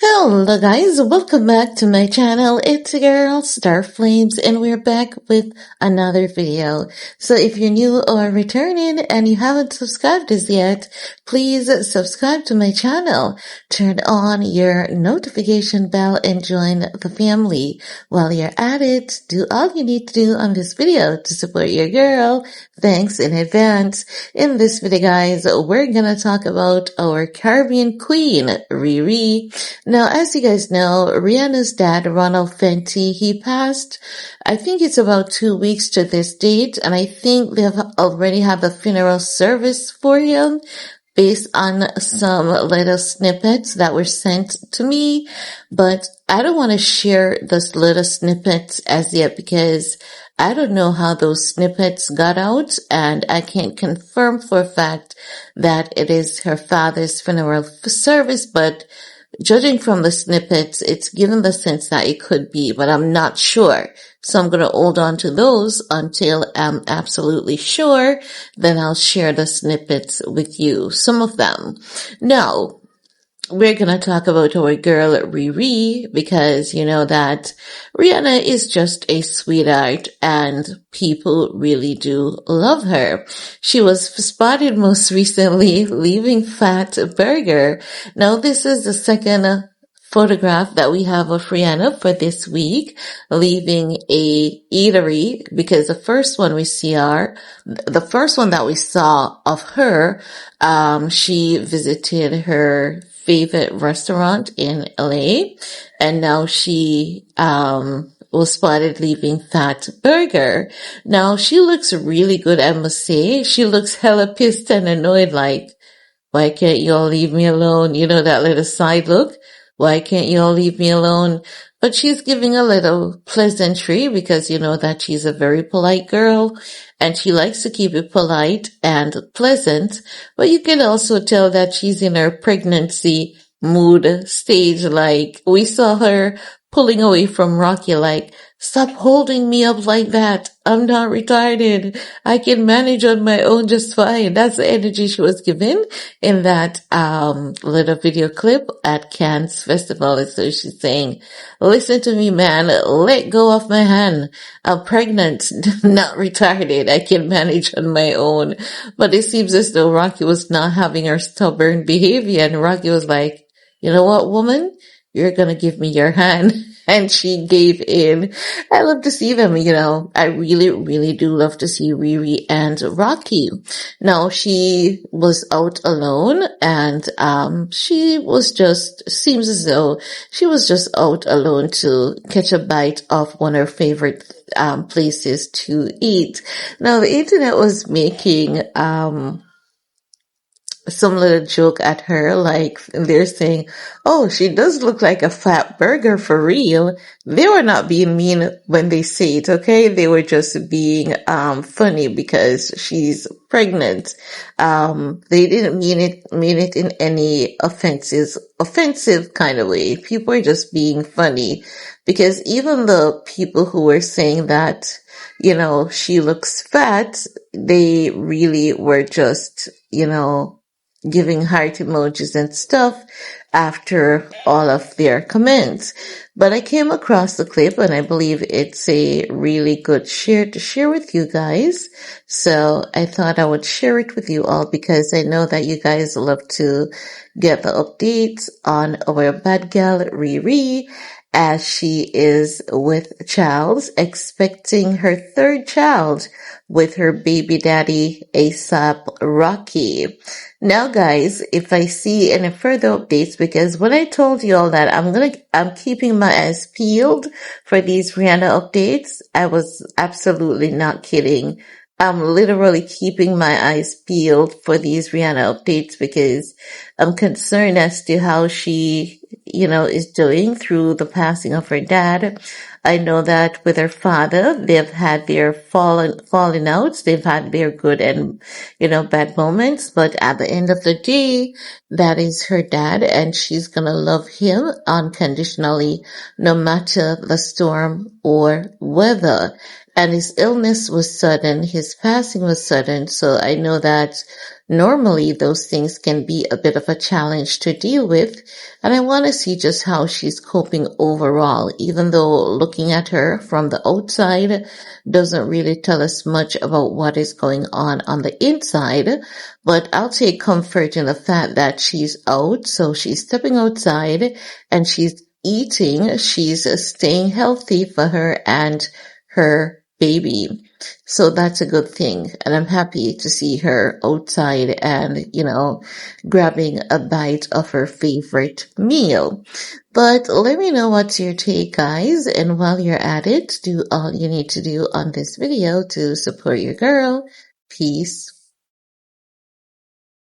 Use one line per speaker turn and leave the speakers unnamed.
Hello guys, welcome back to my channel. It's your girl Star Flames and we're back with another video. So if you're new or returning and you haven't subscribed as yet, please subscribe to my channel. Turn on your notification bell and join the family. While you're at it, do all you need to do on this video to support your girl. Thanks in advance. In this video guys, we're gonna talk about our Caribbean queen, Riri. Now, as you guys know, Rihanna's dad, Ronald Fenty, he passed, I think it's about 2 weeks to this date, and I think they have already have a funeral service for him based on some little snippets that were sent to me, but I don't want to share those little snippets as yet because I don't know how those snippets got out, and I can't confirm for a fact that it is her father's funeral service, but judging from the snippets, it's given the sense that it could be, but I'm not sure. So I'm going to hold on to those until I'm absolutely sure. Then I'll share the snippets with you, some of them. Now, we're going to talk about our girl Riri because you know that Rihanna is just a sweetheart and people really do love her. She was spotted most recently leaving Fat Burger. Now this is the second photograph that we have of Rihanna for this week, leaving a eatery because the first one that we saw of her, she visited her favorite restaurant in LA, and now she was spotted leaving Fat Burger. Now she looks really good, I must say. She looks hella pissed and annoyed, like, why can't you all leave me alone? You know, that little side look. Why can't you all leave me alone? But she's giving a little pleasantry because you know that she's a very polite girl and she likes to keep it polite and pleasant. But you can also tell that she's in her pregnancy mood stage. Like we saw her pulling away from Rocky, like, stop holding me up like that. I'm not retarded. I can manage on my own just fine. That's the energy she was given in that little video clip at Cannes Festival. So she's saying, listen to me, man. Let go of my hand. I'm pregnant, not retarded. I can manage on my own. But it seems as though Rocky was not having her stubborn behavior. And Rocky was like, you know what, woman? You're going to give me your hand. And she gave in. I love to see them, you know. I really, really do love to see Riri and Rocky. Now, she was out alone and, seems as though she was just out alone to catch a bite of one of her favorite, places to eat. Now, the internet was making, some little joke at her, like they're saying, oh, she does look like a fat burger for real. They were not being mean when they say it, okay? They were just being funny because she's pregnant. They didn't mean it in any offensive kind of way. People were just being funny because even the people who were saying that, you know, she looks fat, they really were just, you know, giving heart emojis and stuff after all of their comments. But I came across the clip and I believe it's a really good share to share with you guys. So I thought I would share it with you all because I know that you guys love to get the updates on our bad gal Riri as she is with Charles, expecting her third child with her baby daddy Asaprocky. Now guys, if I see any further updates, because when I told you all that I'm keeping my eyes peeled for these Rihanna updates, I was absolutely not kidding. I'm literally keeping my eyes peeled for these Rihanna updates because I'm concerned as to how she, you know, is doing through the passing of her dad. I know that with her father, they've had their falling outs. They've had their good and, you know, bad moments. But at the end of the day, that is her dad and she's gonna love him unconditionally, no matter the storm or weather. And his illness was sudden. His passing was sudden. So I know that Normally, those things can be a bit of a challenge to deal with, and I want to see just how she's coping overall, even though looking at her from the outside doesn't really tell us much about what is going on the inside. But I'll take comfort in the fact that she's out, so she's stepping outside and she's eating, she's staying healthy for her and her baby. So that's a good thing. And I'm happy to see her outside and, grabbing a bite of her favorite meal. But let me know what's your take, guys. And while you're at it, do all you need to do on this video to support your girl. Peace.